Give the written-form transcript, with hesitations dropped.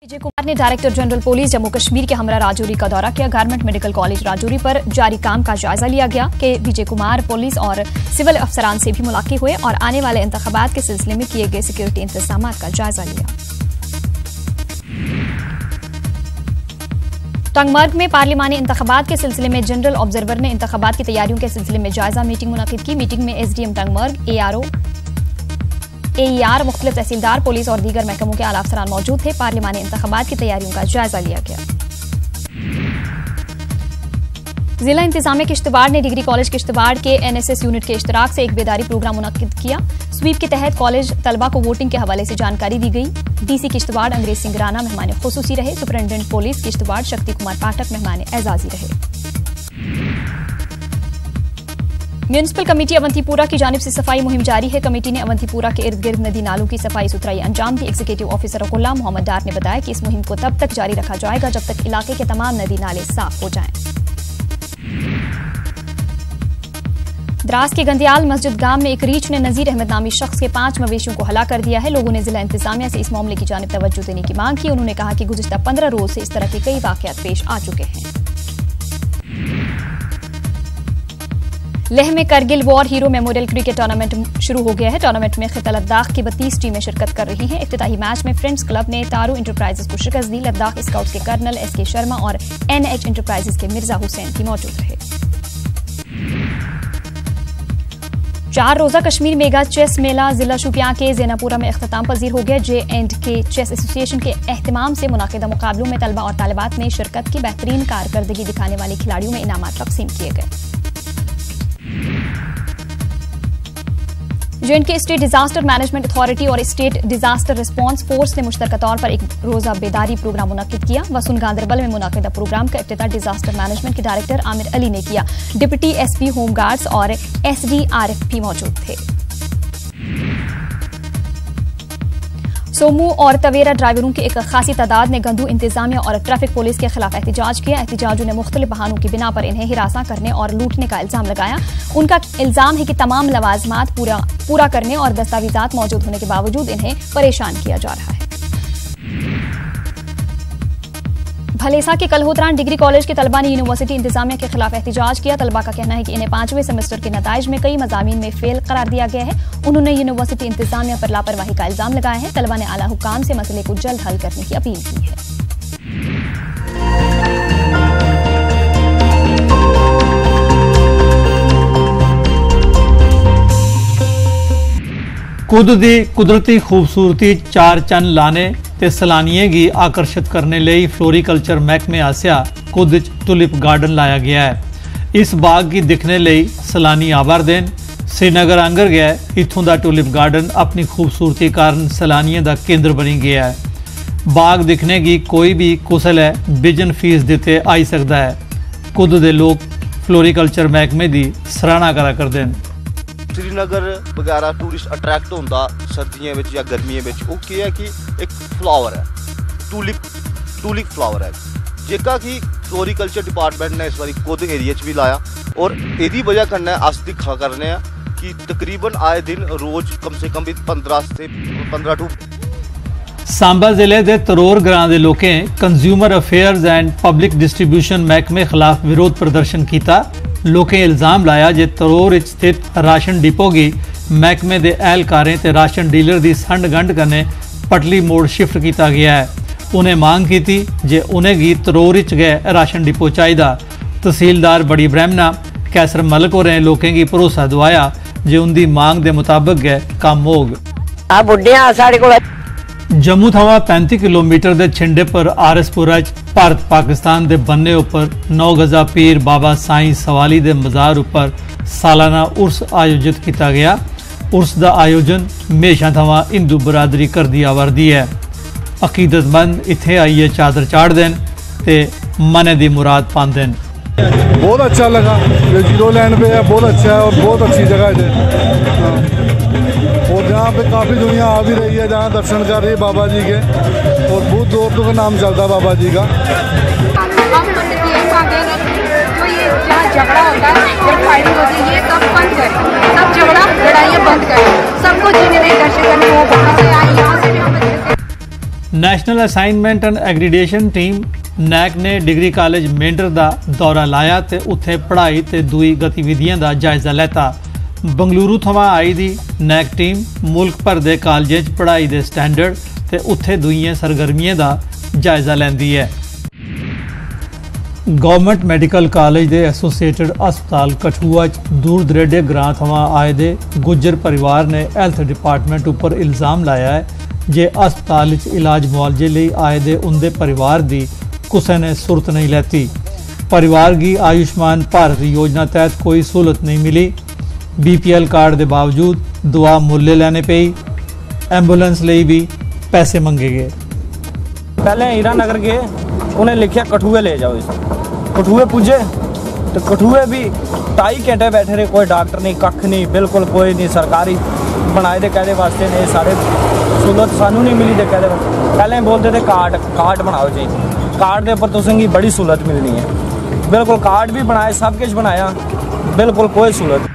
विजय कुमार ने director general police Jammu Kashmir के हमरा राजौरी का दौरा किया। गवर्नमेंट मेडिकल कॉलेज राजौरी पर जारी काम का जायजा लिया गया कि विजय कुमार पुलिस और सिविल अफसरान से भी मुलाकात हुए और आने वाले इंतखाबात के सिलसिले में किए गए सिक्योरिटी इंतजाम का जायजा लिया। टंगमर्ग में पार्लिमानी इंतखाबात के सिलसिले में जनरल ऑब्जर्वर ने इंतखाबात की तैयारियों के सिलसिले में जायजा मीटिंग मुनक्किद की। मीटिंग में एसडीएम टंगमर्ग, एईआर, मुख्तलिफ तहसीलदार, पुलिस और दीगर महकमों के आला अफसरान मौजूद थे। पार्लिमानी इंतखाबात की तैयारियों का जायजा लिया गया। जिला इंतजामिया किश्तवाड़ ने डिग्री कॉलेज किश्तवाड़ के एनएसएस यूनिट के इश्तराक से एक बेदारी प्रोग्राम मुनक्किद किया। स्वीप के तहत कॉलेज तलबा को वोटिंग के हवाले से जानकारी दी गई। डीसी किश्तवाड़ अंग्रेज सिंह राणा मेहमान खुसूसी रहे। सुपरिटेंडेंट पुलिस किश्तवाड़ शक्ति कुमार पाठक मेहमान एजाजी रहे। म्यूनिसिपल कमेटी अवंतीपुरा की जानिब से सफाई मुहिम जारी है। कमेटी ने अवंतीपुरा के इर्द गिर्द नदी नालों की सफाई सुथराई अंजाम दी। एग्जीक्यूटिव ऑफिसर गुलाम मोहम्मद डार ने बताया कि इस मुहिम को तब तक जारी रखा जाएगा जब तक इलाके के तमाम नदी नाले साफ हो जाएं। द्रास के गंदियाल मस्जिद गांव में एक रीछ ने नजीर अहमद नामी शख्स के 5 मवेशियों को हलाक कर दिया है। लोगों ने जिला इंतजामिया से इस मामले की जानिब तवज्जो देने की मांग की। उन्होंने कहा कि गुज़िश्ता 15 रोज से इस तरह के कई वाकयात पेश आ चुके हैं। लेह में Kargil war hero memorial cricket tournament शुरू हो गया है। टूर्नामेंट में खिता लद्दाख की 32 टीमें शिरकत कर रही हैं। इफ्तिताही मैच में फ्रेंड्स क्लब ने तारू इंटरप्राइजेस को शिकस्त दी। लद्दाख स्काउट्स के कर्नल एसके शर्मा और एनएच इंटरप्राइजेस के मिर्जा हुसैन भी मौजूद रहे। 4 रोजा कश्मीर मेगा चेस मेला जिला शोपियां के ज़ैनापुरा में इख्तिताम पजीर हो गया। J&K चेस एसोसिएशन के एहतमाम से मुनाकिदा मुकाबलों में तलबा और तालिबात ने शिरकत की। बेहतरीन कारकर्दगी दिखाने वाले खिलाड़ियों में इनामात तकसीम किए गए। J&K state disaster management authority और स्टेट डिजास्टर रिस्पांस फोर्स ने मुश्तरका तौर पर एक रोजा बेदारी प्रोग्राम मुनक्किद किया। वसून गांदरबल में मुनक्किदा प्रोग्राम का इफ्तिताह डिजास्टर मैनेजमेंट के डायरेक्टर आमिर अली ने किया। डिप्टी एसपी होम गार्ड्स और एसडीआरएफ भी मौजूद थे। सोमू और तवेरा ड्राइवरों की एक खासी तादाद ने गंदू इंतजामिया और ट्रैफिक पुलिस के खिलाफ एहतजाज किया। एहतजाजियों ने मुख्तलिफ बहानों की बिना पर इन्हें हिरासा करने और लूटने का इल्जाम लगाया। उनका इल्जाम है कि तमाम लवाजमात पूरा करने और दस्तावेजात मौजूद होने के बावजूद इन्हें परेशान किया जा रहा है। भलेसा के कलहोत्रान डिग्री कॉलेज के तलबा ने यूनिवर्सिटी इंतजामिया के खिलाफ एहतजाज किया। तलबा का कहना है कि इन्हें 5वें सेमेस्टर के नताइज में कई मज़ामीन में फेल करार दिया गया है। उन्होंने यूनिवर्सिटी इंतजामिया पर लापरवाही का इल्जाम लगाया है। तलबा ने आला हुकाम से मसले को जल्द हल करने की अपील की है। कुद दी कुदरती खूबसूरती चार चंद लाने ते सैलानियों की आकर्षित करने लिए फ्लोरिकल्चर महकमे आसिया कुद टुलिप गार्डन लाया गया है। इस बाग की दिखने लिए सैलानी आवर देन श्रीनगर आंगर गया है। इत्थों का टुलिप गार्डन अपनी खूबसूरती कारण सैलानियों का केंद्र बनी गया है। बाग दिखने की कोई भी कुशल है बिजन फीस देते आई सकता है। कुद दे लोग फ्लोरिकल्चर महकमे की सराहना करा करते हैं। श्रीनगर वगैरह टूरिस्ट अट्रैक्ट होंदा सर्दियों में या गर्मियों में वो क्या है कि एक फ्लावर है टूलिप फ्लावर है जेका कि फ्लोरिकल्चर डिपार्टमेंट ने इस बार कुद एरिया भी लाया और यदी वजह कन्नै अस दिखा करने कि तकरीबन आए दिन रोज कम से कम 15 टू सांबा जिले के तरोर ग्रां के लोकें consumer affairs and public distribution महकमे खिलाफ विरोध प्रदर्शन किया। लोकें इल्जाम लाया जे तरोर स्थित राशन डिपो की महकमे के एहलकारें ते राशन डीलर की संड गंढ कन्नै पटली मोड़ शिफ्ट किया गया है। उन्हें मांग की थी जे उन्हें गी तरोर गए राशन डिपो चाहिए। तहसीलदार बड़ी ब्रह्मना कैसर मलक होरें लोकें की भरोसा दवाया जे उनकी मांग के मुताबिक गए काम होग। जम्मू थवा 35 किलोमीटर के छिंडे पर आरएसपुरा भारत पाकिस्तान के बन्ने उपर 9 गजा पीर बाबा साईं सवाली के मज़ार उपर सालाना उर्स आयोजित किया गया। उर्स का आयोजन हमेशा थवा हिंदू बरादरी करदी आवर्दी है। अकीदतमंद इत्थे आइए चादर चाढ़ देन ते मने दी मुराद पांदे। बहुत अच्छा लगा, ये जीरो लैंड पे है, बहुत अच्छा है और बहुत अच्छी जगह है। और जहाँ पे काफ़ी दुनिया आ भी रही है, जहाँ दर्शन कर रही है बाबा जी के और बहुत दूर दूर का नाम चलता है बाबा जी का। हम ये मांगेंगे तो ये जहाँ झगड़ा होता है, जब फायरिंग होती है, ये सब बंद करें, सब झगड़ा लड़ाइयाँ बंद करें, सबको जीने दें, दर्शन करने वो वहाँ से आए, यहाँ से भी हम national assessment and accreditation team NAAC ने डिग्री कॉलेज मेंढर का दौरा लाया ते उत्थे पढ़ाई ते दूई गतिविधियां का जायजा लैता। बंगलुरू थमां आई दी नैक टीम मुल्क भर दे कॉलेजें च पढ़ाई दे स्टैंडर्ड ते उत्थे दूइयां सरगर्मियां का जायजा लैंदी है। गवर्नमेंट मैडिकल कॉलेज के एसोसिएटेड अस्पताल कठुआ च दूर दरेडे ग्रां थमां आए दे गुज्जर परिवार ने हैल्थ डिपार्टमेंट उपर इल्ज़ाम लाया है जे अस्पताल च इलाज मुआलजे लई आए दे उनके परिवार की कुसै ने सुरत नहीं लैती। परिवार की आयुष्मान भारत योजना तहत कोई सहूलत नहीं मिली। BPL कार्ड के बावजूद दवा मुल्ले लैने पई। एंबूलेंस लई भी पैसे मंगे गए। पहले हीरानगर गए, उन्हें लिखा कठुए ले जाओ। इस कठुए पुजे तो कठुए भी 2.5 घंटे बैठे रहे, कोई डॉक्टर नहीं, कख नहीं, बिल्कुल कोई नहीं। सरकारी बनाए दे कहते वास्ते ने सारे सहूलत सानू नहीं मिली। तो कहते पहले बोलते थे कार्ड बनाओ जी, कार्ड के उपर तुसेंगी बड़ी सहूलत मिलनी है। बिल्कुल कार्ड भी बनाए, सब कुछ बनाया, बिल्कुल कोई सहूलत